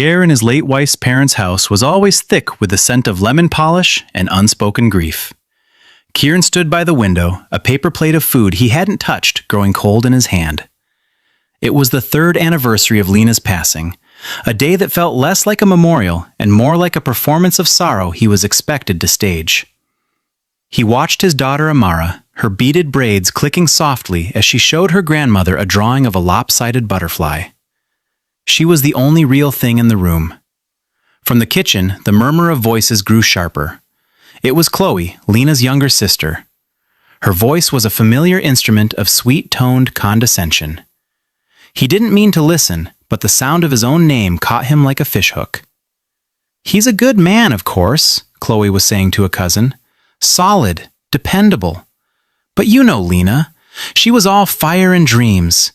The air in his late wife's parents' house was always thick with the scent of lemon polish and unspoken grief. Kieran stood by the window, a paper plate of food he hadn't touched growing cold in his hand. It was the third anniversary of Lena's passing, a day that felt less like a memorial and more like a performance of sorrow he was expected to stage. He watched his daughter Amara, her beaded braids clicking softly as she showed her grandmother a drawing of a lopsided butterfly. She was the only real thing in the room. From the kitchen, the murmur of voices grew sharper. It was Chloe, Lena's younger sister. Her voice was a familiar instrument of sweet-toned condescension. He didn't mean to listen, but the sound of his own name caught him like a fishhook. "He's a good man, of course," Chloe was saying to a cousin. "Solid, dependable. But you know Lena. She was all fire and dreams.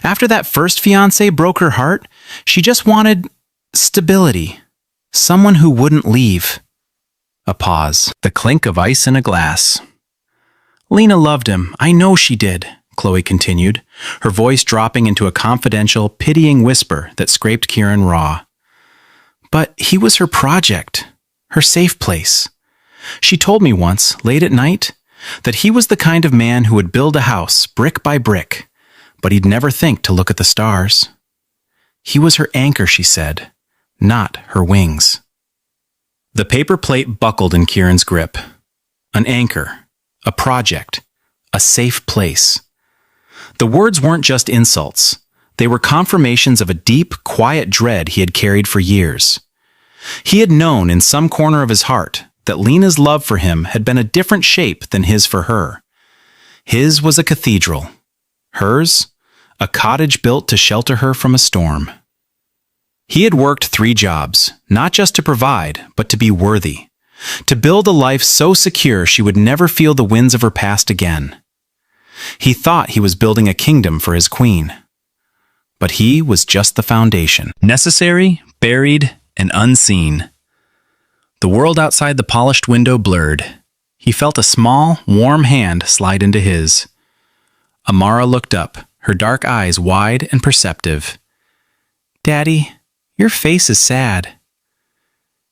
After that first fiancé broke her heart, she just wanted stability. Someone who wouldn't leave." A pause. The clink of ice in a glass. "Lena loved him. I know she did," Chloe continued, her voice dropping into a confidential, pitying whisper that scraped Kieran raw. "But he was her project, her safe place. She told me once, late at night, that he was the kind of man who would build a house brick by brick, but he'd never think to look at the stars. He was her anchor, she said, not her wings." The paper plate buckled in Kieran's grip. An anchor, a project, a safe place. The words weren't just insults. They were confirmations of a deep, quiet dread he had carried for years. He had known in some corner of his heart that Lena's love for him had been a different shape than his for her. His was a cathedral. Hers, a cottage built to shelter her from a storm. He had worked 3 jobs, not just to provide, but to be worthy, to build a life so secure she would never feel the winds of her past again. He thought he was building a kingdom for his queen. But he was just the foundation. Necessary, buried, and unseen. The world outside the polished window blurred. He felt a small, warm hand slide into his. Amara looked up, her dark eyes wide and perceptive. "Daddy, your face is sad."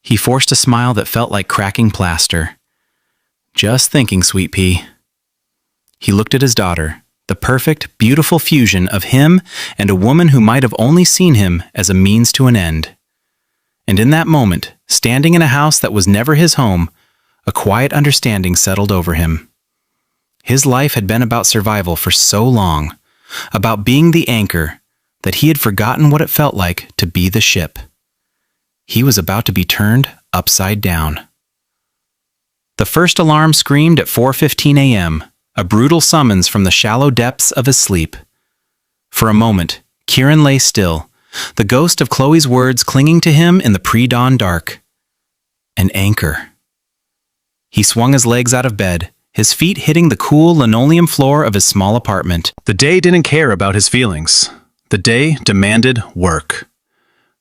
He forced a smile that felt like cracking plaster. "Just thinking, sweet pea." He looked at his daughter, the perfect, beautiful fusion of him and a woman who might have only seen him as a means to an end. And in that moment, standing in a house that was never his home, a quiet understanding settled over him. His life had been about survival for so long, about being the anchor, that he had forgotten what it felt like to be the ship. He was about to be turned upside down. The first alarm screamed at 4:15 a.m., a brutal summons from the shallow depths of his sleep. For a moment, Kieran lay still, the ghost of Chloe's words clinging to him in the pre-dawn dark. An anchor. He swung his legs out of bed, his feet hitting the cool linoleum floor of his small apartment. The day didn't care about his feelings. The day demanded work.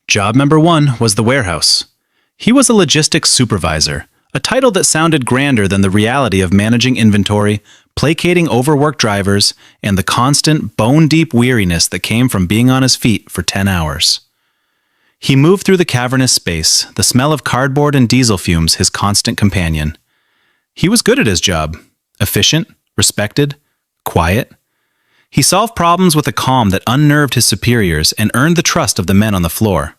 Job number 1 was the warehouse. He was a logistics supervisor, a title that sounded grander than the reality of managing inventory, placating overworked drivers, and the constant, bone-deep weariness that came from being on his feet for 10 hours. He moved through the cavernous space, the smell of cardboard and diesel fumes his constant companion. He was good at his job. Efficient, respected, quiet. He solved problems with a calm that unnerved his superiors and earned the trust of the men on the floor.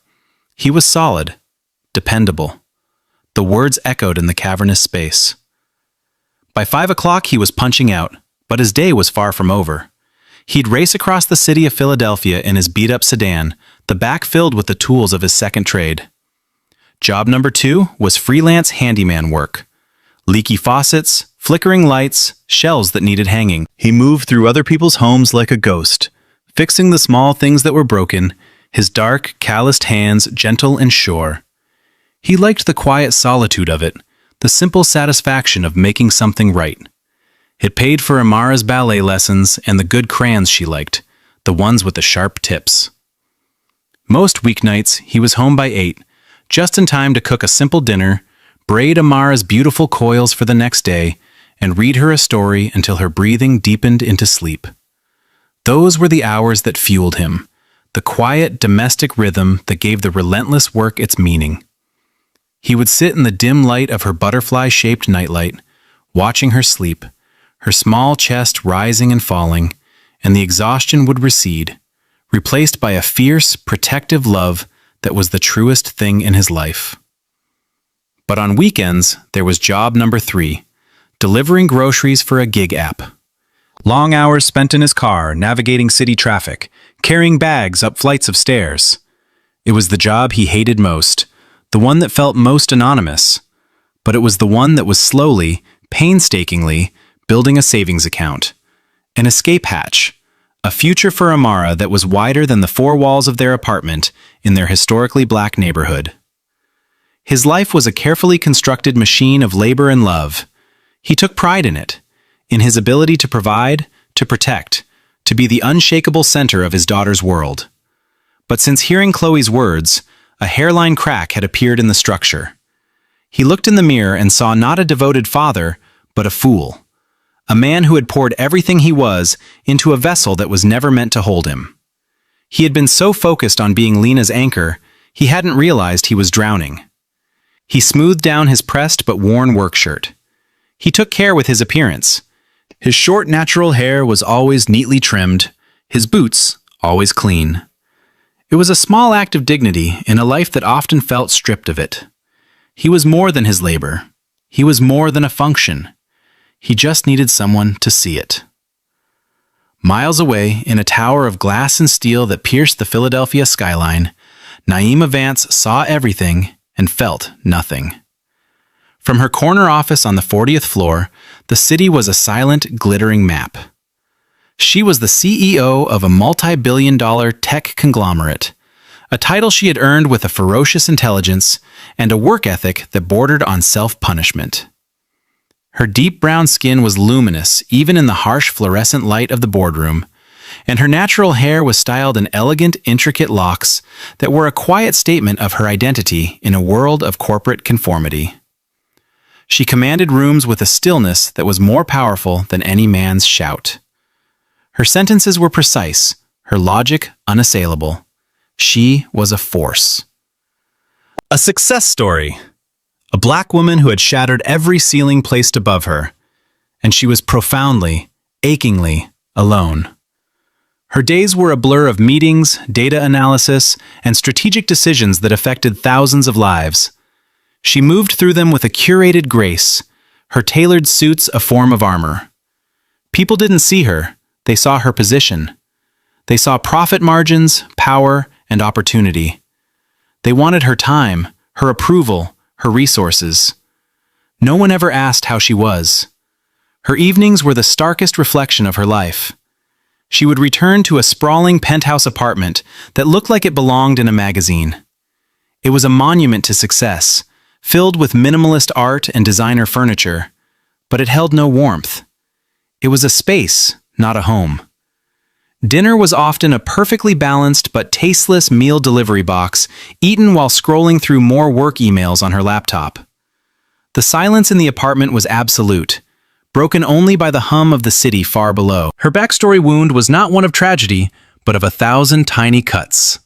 He was solid, dependable. The words echoed in the cavernous space. By 5 o'clock, he was punching out, but his day was far from over. He'd race across the city of Philadelphia in his beat-up sedan, the back filled with the tools of his second trade. Job number 2 was freelance handyman work. Leaky faucets, flickering lights, shelves that needed hanging. He moved through other people's homes like a ghost, fixing the small things that were broken, his dark, calloused hands gentle and sure. He liked the quiet solitude of it, the simple satisfaction of making something right. It paid for Amara's ballet lessons and the good crayons she liked, the ones with the sharp tips. Most weeknights, he was home by 8, just in time to cook a simple dinner, braid Amara's beautiful coils for the next day, and read her a story until her breathing deepened into sleep. Those were the hours that fueled him, the quiet, domestic rhythm that gave the relentless work its meaning. He would sit in the dim light of her butterfly-shaped nightlight, watching her sleep, her small chest rising and falling, and the exhaustion would recede, replaced by a fierce, protective love that was the truest thing in his life. But on weekends, there was job number 3, delivering groceries for a gig app. Long hours spent in his car, navigating city traffic, carrying bags up flights of stairs. It was the job he hated most, the one that felt most anonymous, but it was the one that was slowly, painstakingly, building a savings account, an escape hatch, a future for Amara that was wider than the 4 walls of their apartment in their historically black neighborhood. His life was a carefully constructed machine of labor and love. He took pride in it, in his ability to provide, to protect, to be the unshakable center of his daughter's world. But since hearing Chloe's words, a hairline crack had appeared in the structure. He looked in the mirror and saw not a devoted father, but a fool. A man who had poured everything he was into a vessel that was never meant to hold him. He had been so focused on being Lena's anchor, he hadn't realized he was drowning. He smoothed down his pressed but worn work shirt. He took care with his appearance. His short, natural hair was always neatly trimmed, his boots always clean. It was a small act of dignity in a life that often felt stripped of it. He was more than his labor. He was more than a function. He just needed someone to see it. Miles away, in a tower of glass and steel that pierced the Philadelphia skyline, Naima Vance saw everything and felt nothing. From her corner office on the 40th floor, the city was a silent, glittering map. She was the CEO of a multi-billion-dollar tech conglomerate, a title she had earned with a ferocious intelligence and a work ethic that bordered on self-punishment. Her deep brown skin was luminous even in the harsh fluorescent light of the boardroom, and her natural hair was styled in elegant, intricate locks that were a quiet statement of her identity in a world of corporate conformity. She commanded rooms with a stillness that was more powerful than any man's shout. Her sentences were precise, her logic unassailable. She was a force. A success story. A black woman who had shattered every ceiling placed above her, and she was profoundly, achingly alone. Her days were a blur of meetings, data analysis, and strategic decisions that affected thousands of lives. She moved through them with a curated grace, her tailored suits a form of armor. People didn't see her, they saw her position. They saw profit margins, power, and opportunity. They wanted her time, her approval, her resources. No one ever asked how she was. Her evenings were the starkest reflection of her life. She would return to a sprawling penthouse apartment that looked like it belonged in a magazine. It was a monument to success, filled with minimalist art and designer furniture, but it held no warmth. It was a space, not a home. Dinner was often a perfectly balanced but tasteless meal delivery box, eaten while scrolling through more work emails on her laptop. The silence in the apartment was absolute, broken only by the hum of the city far below. Her backstory wound was not one of tragedy, but of 1,000 tiny cuts.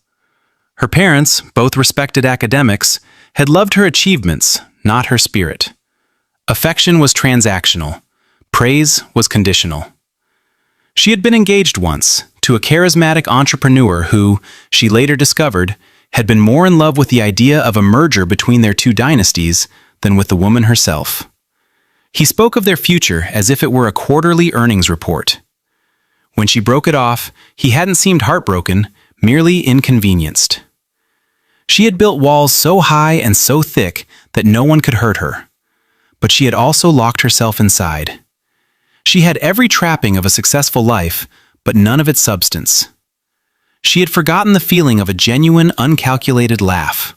Her parents, both respected academics, had loved her achievements, not her spirit. Affection was transactional. Praise was conditional. She had been engaged once to a charismatic entrepreneur who, she later discovered, had been more in love with the idea of a merger between their 2 dynasties than with the woman herself. He spoke of their future as if it were a quarterly earnings report. When she broke it off, he hadn't seemed heartbroken, merely inconvenienced. She had built walls so high and so thick that no one could hurt her, but she had also locked herself inside. She had every trapping of a successful life, but none of its substance. She had forgotten the feeling of a genuine, uncalculated laugh.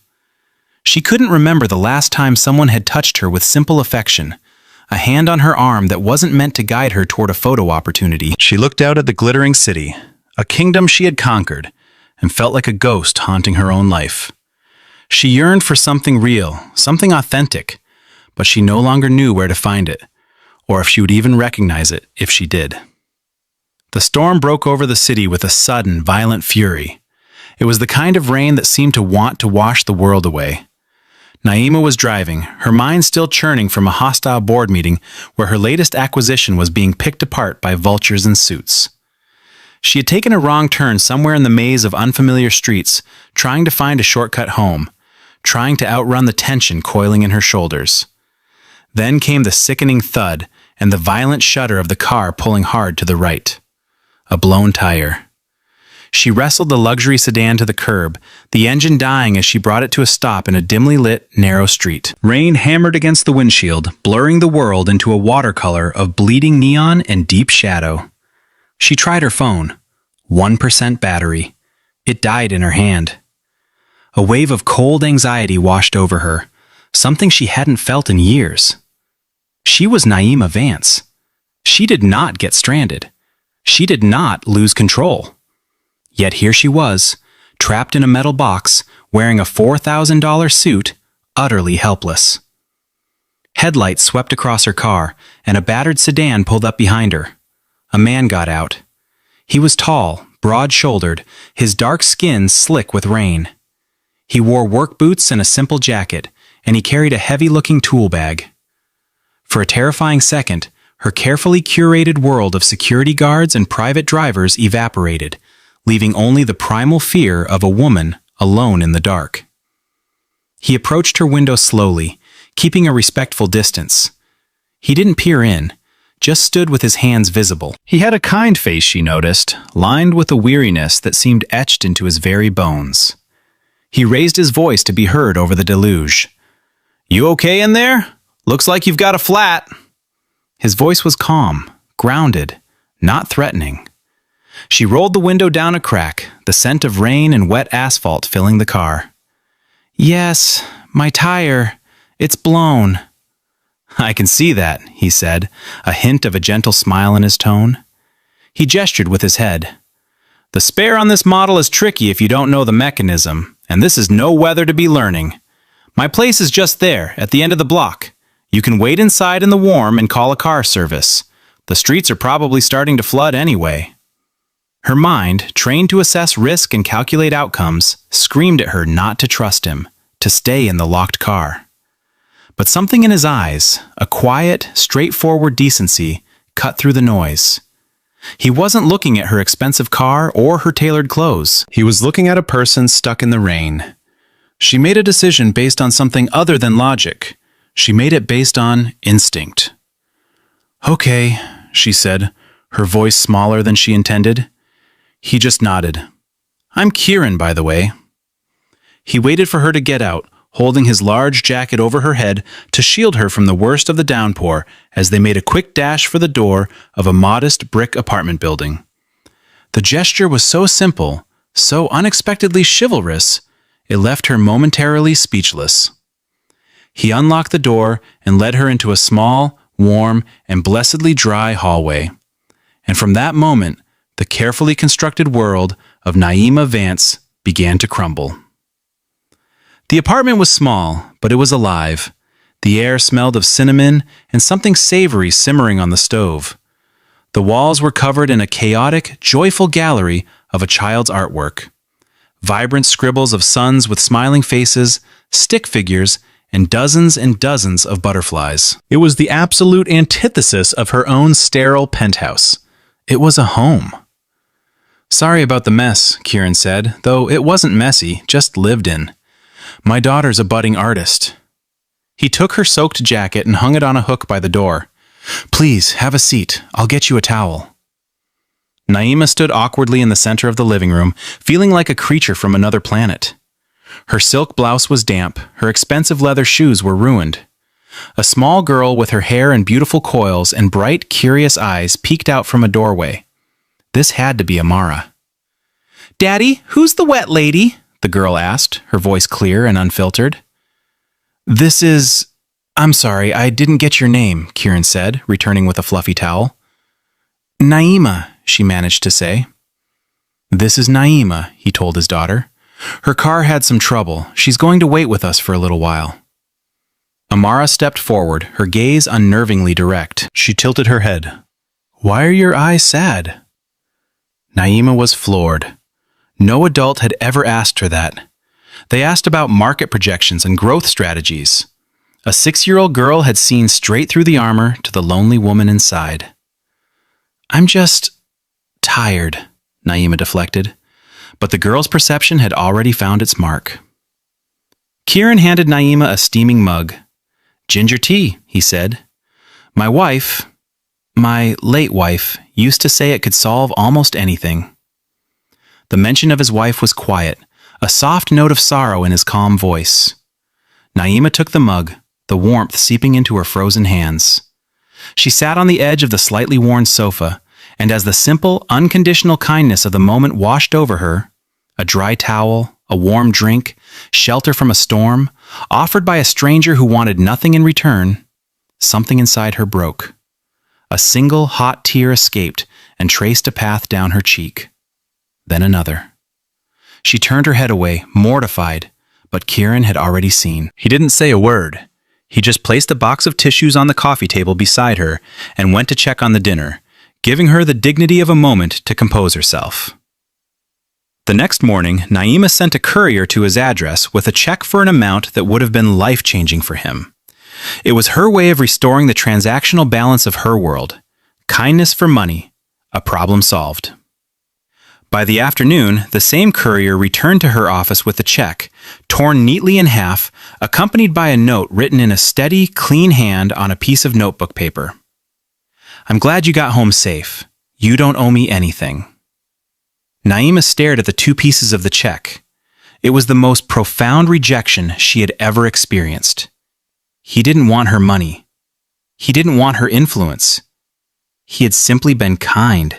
She couldn't remember the last time someone had touched her with simple affection, a hand on her arm that wasn't meant to guide her toward a photo opportunity. She looked out at the glittering city, a kingdom she had conquered, and felt like a ghost haunting her own life. She yearned for something real, something authentic, but she no longer knew where to find it, or if she would even recognize it if she did. The storm broke over the city with a sudden, violent fury. It was the kind of rain that seemed to want to wash the world away. Naima was driving, her mind still churning from a hostile board meeting where her latest acquisition was being picked apart by vultures in suits. She had taken a wrong turn somewhere in the maze of unfamiliar streets, trying to find a shortcut home, trying to outrun the tension coiling in her shoulders. Then came the sickening thud and the violent shudder of the car pulling hard to the right. A blown tire. She wrestled the luxury sedan to the curb, the engine dying as she brought it to a stop in a dimly lit, narrow street. Rain hammered against the windshield, blurring the world into a watercolor of bleeding neon and deep shadow. She tried her phone. 1% battery. It died in her hand. A wave of cold anxiety washed over her, something she hadn't felt in years. She was Naima Vance. She did not get stranded. She did not lose control. Yet here she was, trapped in a metal box, wearing a $4,000 suit, utterly helpless. Headlights swept across her car, and a battered sedan pulled up behind her. A man got out. He was tall, broad-shouldered, his dark skin slick with rain. He wore work boots and a simple jacket, and he carried a heavy-looking tool bag. For a terrifying second, her carefully curated world of security guards and private drivers evaporated, leaving only the primal fear of a woman alone in the dark. He approached her window slowly, keeping a respectful distance. He didn't peer in, just stood with his hands visible. He had a kind face, she noticed, lined with a weariness that seemed etched into his very bones. He raised his voice to be heard over the deluge. "You okay in there? Looks like you've got a flat." His voice was calm, grounded, not threatening. She rolled the window down a crack, the scent of rain and wet asphalt filling the car. "Yes, my tire. It's blown." "I can see that," he said, a hint of a gentle smile in his tone. He gestured with his head. "The spare on this model is tricky if you don't know the mechanism, and this is no weather to be learning. My place is just there, at the end of the block. You can wait inside in the warm and call a car service. The streets are probably starting to flood anyway." Her mind, trained to assess risk and calculate outcomes, screamed at her not to trust him, to stay in the locked car. But something in his eyes, a quiet, straightforward decency, cut through the noise. He wasn't looking at her expensive car or her tailored clothes. He was looking at a person stuck in the rain. She made a decision based on something other than logic. She made it based on instinct. "Okay," she said, her voice smaller than she intended. He just nodded. "I'm Kieran, by the way." He waited for her to get out, holding his large jacket over her head to shield her from the worst of the downpour as they made a quick dash for the door of a modest brick apartment building. The gesture was so simple, so unexpectedly chivalrous, it left her momentarily speechless. He unlocked the door and led her into a small, warm, and blessedly dry hallway. And from that moment, the carefully constructed world of Naima Vance began to crumble. The apartment was small, but it was alive. The air smelled of cinnamon and something savory simmering on the stove. The walls were covered in a chaotic, joyful gallery of a child's artwork. Vibrant scribbles of suns with smiling faces, stick figures, and dozens of butterflies. It was the absolute antithesis of her own sterile penthouse. It was a home. "Sorry about the mess," Kieran said, though it wasn't messy, just lived in. "My daughter's a budding artist." He took her soaked jacket and hung it on a hook by the door. "Please, have a seat. I'll get you a towel." Naima stood awkwardly in the center of the living room, feeling like a creature from another planet. Her silk blouse was damp, her expensive leather shoes were ruined. A small girl with her hair in beautiful coils and bright, curious eyes peeked out from a doorway. This had to be Amara. "Daddy, who's the wet lady?" the girl asked, her voice clear and unfiltered. I'm sorry, I didn't get your name," Kieran said, returning with a fluffy towel. "Naima," she managed to say. "This is Naima," he told his daughter. "Her car had some trouble. She's going to wait with us for a little while." Amara stepped forward, her gaze unnervingly direct. She tilted her head. "Why are your eyes sad?" Naima was floored. No adult had ever asked her that. They asked about market projections and growth strategies. A 6-year-old girl had seen straight through the armor to the lonely woman inside. "I'm just tired," Naima deflected, but the girl's perception had already found its mark. Kieran handed Naima a steaming mug. "Ginger tea," he said. My late wife, used to say it could solve almost anything." The mention of his wife was quiet, a soft note of sorrow in his calm voice. Naima took the mug, the warmth seeping into her frozen hands. She sat on the edge of the slightly worn sofa, and as the simple, unconditional kindness of the moment washed over her, a dry towel, a warm drink, shelter from a storm, offered by a stranger who wanted nothing in return, something inside her broke. A single hot tear escaped and traced a path down her cheek. Then another. She turned her head away, mortified, but Kieran had already seen. He didn't say a word. He just placed a box of tissues on the coffee table beside her and went to check on the dinner, giving her the dignity of a moment to compose herself. The next morning, Naima sent a courier to his address with a check for an amount that would have been life-changing for him. It was her way of restoring the transactional balance of her world. Kindness for money, a problem solved. By the afternoon, the same courier returned to her office with the check, torn neatly in half, accompanied by a note written in a steady, clean hand on a piece of notebook paper. "I'm glad you got home safe. You don't owe me anything." Naima stared at the 2 pieces of the check. It was the most profound rejection she had ever experienced. He didn't want her money. He didn't want her influence. He had simply been kind.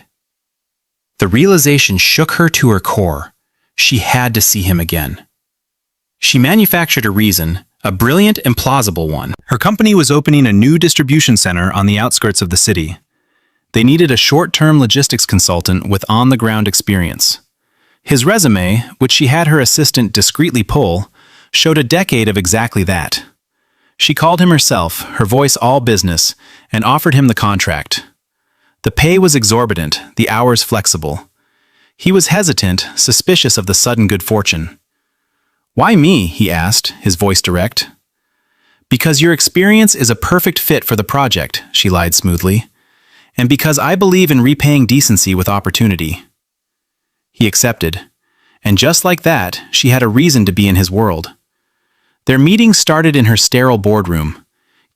The realization shook her to her core. She had to see him again. She manufactured a reason, a brilliant and plausible one. Her company was opening a new distribution center on the outskirts of the city. They needed a short-term logistics consultant with on-the-ground experience. His resume, which she had her assistant discreetly pull, showed a decade of exactly that. She called him herself, her voice all business, and offered him the contract. The pay was exorbitant, the hours flexible. He was hesitant, suspicious of the sudden good fortune. "Why me?" he asked, his voice direct. "Because your experience is a perfect fit for the project," she lied smoothly. "And because I believe in repaying decency with opportunity." He accepted. And just like that, she had a reason to be in his world. Their meeting started in her sterile boardroom.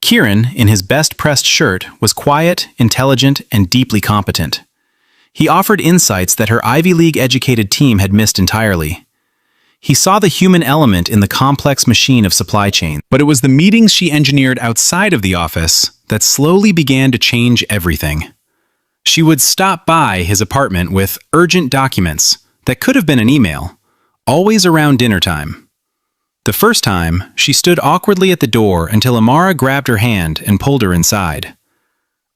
Kieran, in his best pressed shirt, was quiet, intelligent, and deeply competent. He offered insights that her Ivy League-educated team had missed entirely. He saw the human element in the complex machine of supply chain, but it was the meetings she engineered outside of the office that slowly began to change everything. She would stop by his apartment with urgent documents that could have been an email, always around dinner time. The first time, she stood awkwardly at the door until Amara grabbed her hand and pulled her inside.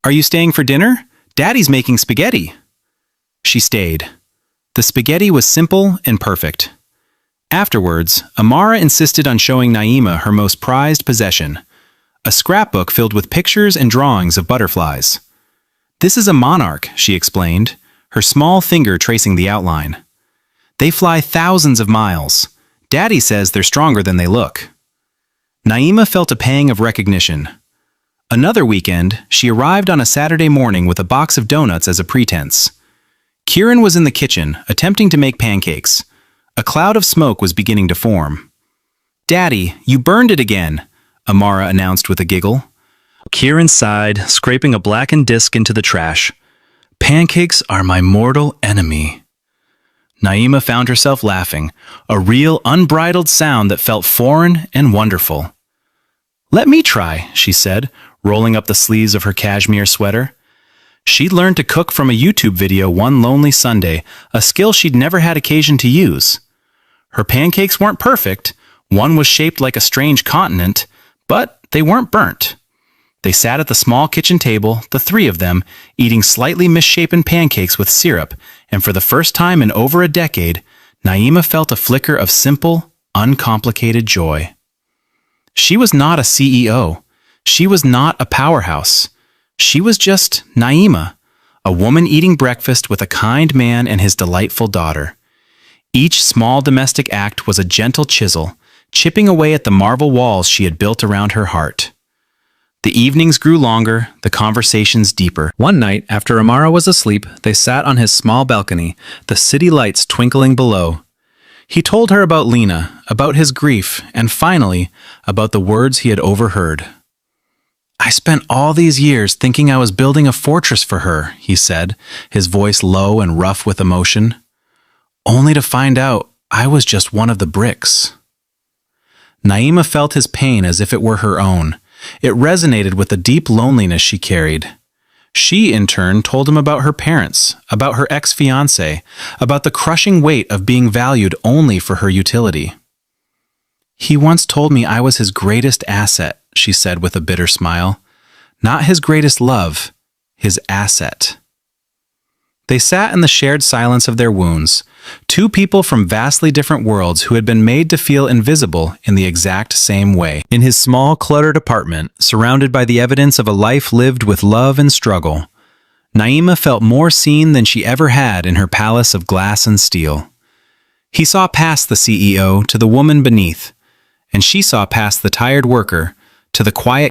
"Are you staying for dinner? Daddy's making spaghetti." She stayed. The spaghetti was simple and perfect. Afterwards, Amara insisted on showing Naima her most prized possession, a scrapbook filled with pictures and drawings of butterflies. "This is a monarch," she explained, her small finger tracing the outline. "They fly thousands of miles. Daddy says they're stronger than they look." Naima felt a pang of recognition. Another weekend, she arrived on a Saturday morning with a box of donuts as a pretense. Kieran was in the kitchen, attempting to make pancakes. A cloud of smoke was beginning to form. "Daddy, you burned it again," Amara announced with a giggle. Kieran sighed, scraping a blackened disc into the trash. "Pancakes are my mortal enemy." Naima found herself laughing, a real, unbridled sound that felt foreign and wonderful. "Let me try," she said, rolling up the sleeves of her cashmere sweater. She'd learned to cook from a YouTube video one lonely Sunday, a skill she'd never had occasion to use. Her pancakes weren't perfect, one was shaped like a strange continent, but they weren't burnt. They sat at the small kitchen table, the 3 of them, eating slightly misshapen pancakes with syrup, and for the first time in over a decade, Naima felt a flicker of simple, uncomplicated joy. She was not a CEO. She was not a powerhouse. She was just Naima, a woman eating breakfast with a kind man and his delightful daughter. Each small domestic act was a gentle chisel, chipping away at the marble walls she had built around her heart. The evenings grew longer, the conversations deeper. One night, after Amara was asleep, they sat on his small balcony, the city lights twinkling below. He told her about Lena, about his grief, and finally, about the words he had overheard. "I spent all these years thinking I was building a fortress for her," he said, his voice low and rough with emotion, "only to find out I was just one of the bricks." Naima felt his pain as if it were her own. It resonated with the deep loneliness she carried. She, in turn, told him about her parents, about her ex-fiancé, about the crushing weight of being valued only for her utility. "He once told me I was his greatest asset," she said with a bitter smile. "Not his greatest love, his asset." They sat in the shared silence of their wounds, two people from vastly different worlds who had been made to feel invisible in the exact same way. In his small, cluttered apartment, surrounded by the evidence of a life lived with love and struggle, Naima felt more seen than she ever had in her palace of glass and steel. He saw past the CEO to the woman beneath, and she saw past the tired worker to the quiet